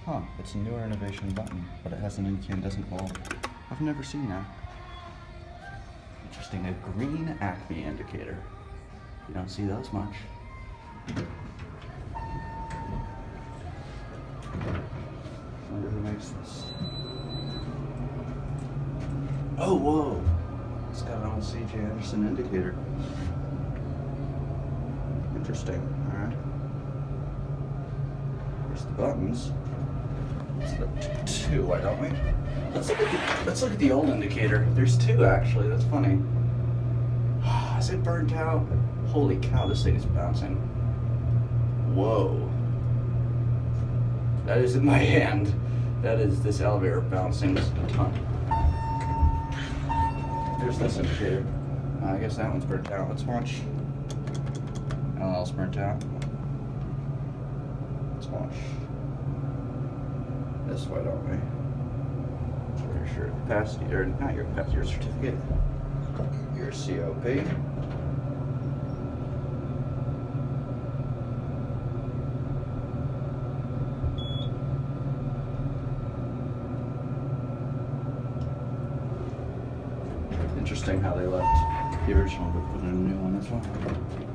Huh, it's a newer innovation button, but it has an incandescent bulb. I've never seen that. Interesting, a green Acme indicator. You don't see those much. Wonder who makes this. Oh, whoa! It's got an old C.J. Anderson indicator. Interesting, alright. Here's the buttons. Let's look at two, why don't we? Let's look at the old indicator. There's two actually, that's funny. Is it burnt out? Holy cow, this thing is bouncing. Whoa. That is in my hand. That is this elevator bouncing a ton. There's this indicator. I guess that one's burnt out. Let's watch. Anything else burnt out? Let's watch this, why don't we? Where's your capacity, or not your capacity, your certificate. Your COP. Interesting how they left the original but put in a new one as well.